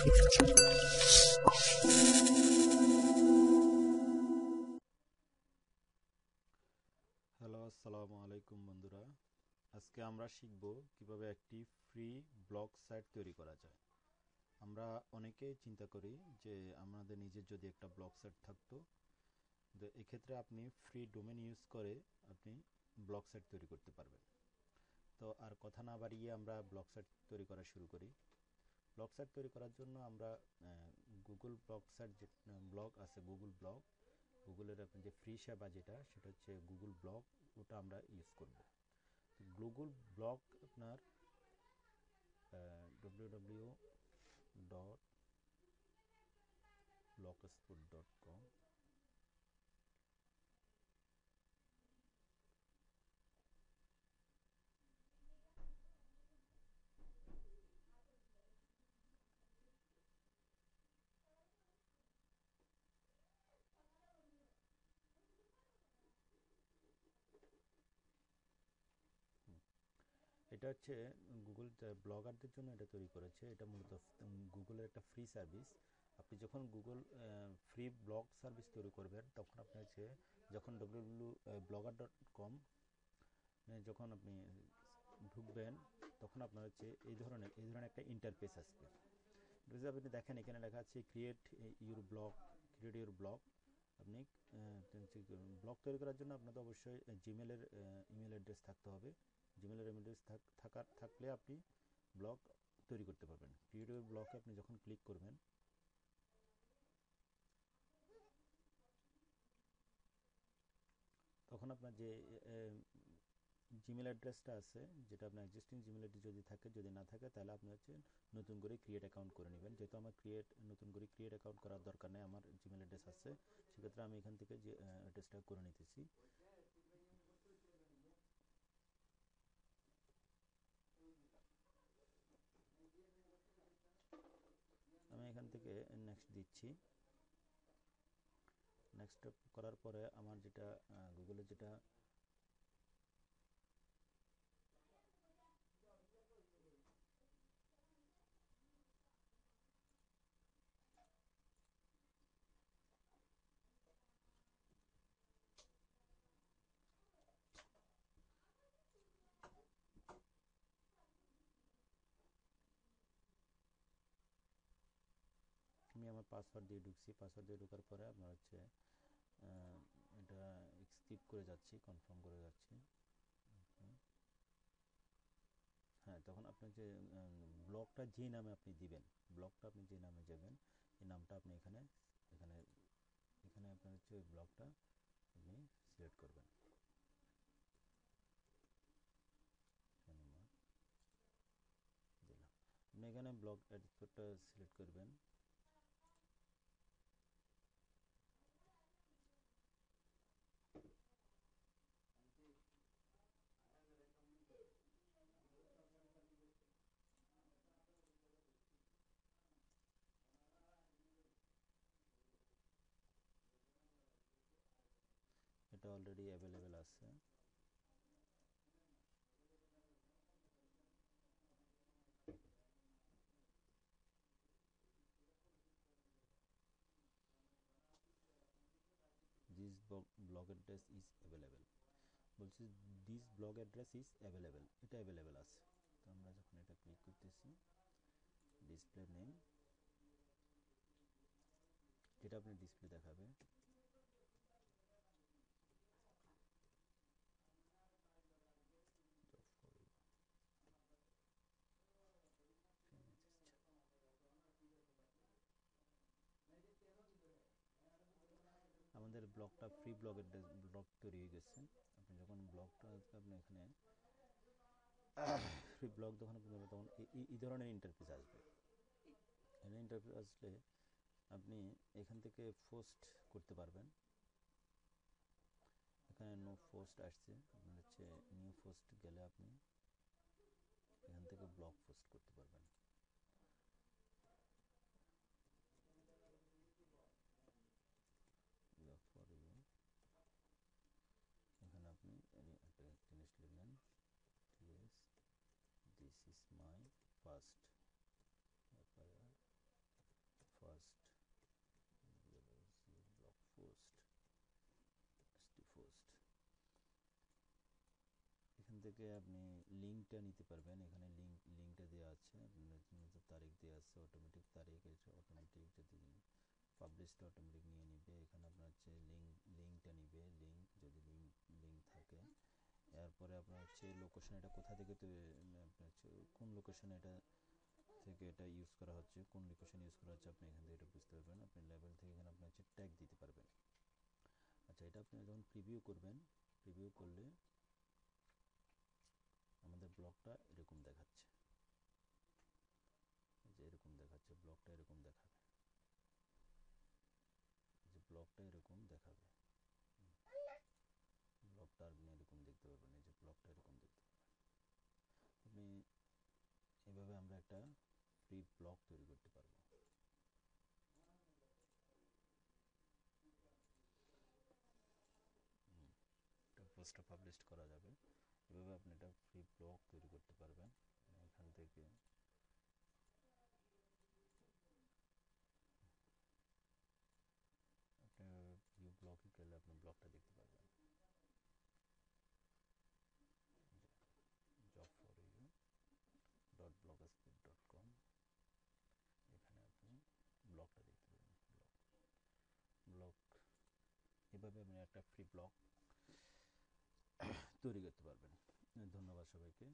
Hello, আসসালামু আলাইকুম বন্ধুরা। আজকে আমরা শিখব কিভাবে একটি ফ্রি ব্লগ সাইট তৈরি করা যায়। আমরা অনেকেই চিন্তা করি যে আমাদের নিজের যদি একটা ব্লগ সাইট থাকতো, তো এক্ষেত্রে আপনি ফ্রি ডোমেন ইউজ করে আপনি ব্লগ সাইট তৈরি করতে পারবেন। তো আর কথা না বাড়িয়ে আমরা ব্লগ সাইট তৈরি করা শুরু করি। ব্লগ সাইট তৈরি করার জন্য আমরা গুগল ব্লগ সাইট যে ব্লগ আছে, গুগলের আপনি যে ফ্রি সেবা সেটা হচ্ছে গুগল ব্লগ, ওটা আমরা ইউজ করব। গুগল ব্লগ আপনার www.blogspot.com। এটা হচ্ছে গুগল ব্লগারদের জন্য এটা তৈরি করেছে। এটা মূলত গুগলের একটা ফ্রি সার্ভিস। আপনি যখন গুগল ফ্রি ব্লগ সার্ভিস তৈরি করবেন, তখন আপনি হচ্ছে যখন www.blogger.com যখন আপনি ঢুকবেন, তখন আপনার হচ্ছে এই ধরনের একটা ইন্টারফেস আসবে। আপনি দেখেন এখানে লেখা আছে ক্রিয়েট ইউর ব্লগ। আপনি ব্লগ তৈরি করার জন্য আপনাদের অবশ্যই জিমেলের ইমেল অ্যাড্রেস থাকতে হবে। জিমেলের ইমেল অ্যাড্রেস থাকলে আপনি ব্লগ তৈরি করতে পারবেন। ক্রিয়েট ইউর ব্লগে আপনি যখন ক্লিক করবেন, তখন আপনার যে জিমেল অ্যাড্রেসটা আছে, যেটা আপনার এক্সিস্টিং জিমেল অ্যাড্রেস যদি থাকে, যদি না থাকে তাহলে আপনি হচ্ছে নতুন করে ক্রিয়েট অ্যাকাউন্ট করে নেবেন। যেহেতু আমার নতুন করে ক্রিয়েট অ্যাকাউন্ট করার দরকার নেই, আমার জিমেল অ্যাড্রেস আছে, সেক্ষেত্রে আমি এখান থেকে যে অ্যাড্রেসটা করে নিতেছি। আমি এখান থেকে নেক্সট দিচ্ছি। নেক্সট করার পরে আমার যেটা গুগলে যেটা আমি আমার পাসওয়ার্ড দিয়ে ঢুকছি। পাসওয়ার্ড দিয়ে ঢোকার পরে আপনার হচ্ছে এটা স্কিপ করে যাচ্ছি, কনফার্ম করে যাচ্ছি। হ্যাঁ, তখন আপনার যে ব্লগটা যে নামে আপনি দিবেন, ব্লগটা আপনি যে নামে যাবেন, এই নামটা আপনি এখানে এখানে এখানে আপনার হচ্ছে ওই ব্লগটা আপনি সিলেক্ট করবেন। দিলাম, আপনি এখানে ব্লগ এডিটরটা সিলেক্ট করবেন। এটা অলরেডি অ্যাভেলেবেল আছে। This blog address is available বলছি, this blog address is available, এটা অ্যাভেলেবেল আছে। তো আমরা যখন এটা ক্লিক করতেছি, ডিসপ্লে নেম, যেটা আপনি ডিসপ্লে দেখাবে, আমাদের ব্লগটা ফ্রি ব্লগ তৈরি হয়ে গেছে। আপনি যখন ব্লগটা আপনি এখানে ফ্রি ব্লগ যখন আপনি দেবেন, তখন এই ধরনের ইন্টারফেস আসবে। এই ইন্টারফেস আসলে আপনি এখান থেকে পোস্ট করতে পারবেন। এখানে নো পোস্ট আসছে, আপনার হচ্ছে নিউ পোস্ট গেলে আপনি এখান থেকে ব্লগ পোস্ট করতে পারবেন। ব্লগ ফর ইউ, এখানে আপনি একটা জিনিস লিখলেন, yes this is my first FIR থেকে আপনি লিঙ্কটা নিতে পারবেন। এখানে লিঙ্কটা দেওয়া আছে, আপনার তারিখ দেওয়া আছে, অটোমেটিক তারিখ, অটোমেটিক যদি পাবলিশটা অটোমেটিক নিয়ে নিবে। এখানে আপনার হচ্ছে লিঙ্কটা নিবে, লিঙ্ক যদি লিঙ্ক থাকে। এরপরে আপনার হচ্ছে লোকেশন, এটা কোথা থেকে আপনার হচ্ছে কোন লোকেশন এটা থেকে এটা ইউজ করা হচ্ছে, কোন লোকেশন ইউজ করা হচ্ছে আপনি এখান থেকে এটা বুঝতে পারবেন। আপনি লেভেল থেকে এখানে আপনার হচ্ছে ট্যাগ দিতে পারবেন। আচ্ছা, এটা আপনি যখন প্রিভিউ করবেন, প্রিভিউ করলে আমাদের ব্লগটা এরকম দেখাচ্ছে, যে এরকম দেখাচ্ছে, ব্লগটা এরকম দেখাবে, যে ব্লগটা এরকম দেখাবে, ব্লগটা আপনি এরকম দেখতে পারবেন, এই যে ব্লগটা এরকম দেখতে পারবেন আপনি। এভাবে আমরা একটা ফ্রি ব্লগ তৈরি করতে পারবো। একটা পোস্টটা পাবলিশ করা যাবে, এভাবে আপনি একটা ফ্রি ব্লগ তৈরি করতে পারবেন। এখান থেকে আপনি ভিউ ব্লগে গেলে আপনি ব্লগটা দেখতে পারবেন, job4you.blogspot.com, এখানে আপনি ব্লগটা দেখতে পাবেন। ব্লগ এভাবে আপনি একটা ফ্রি ব্লগ তৈরি করতে পারবেন। ধন্যবাদ সবাইকে।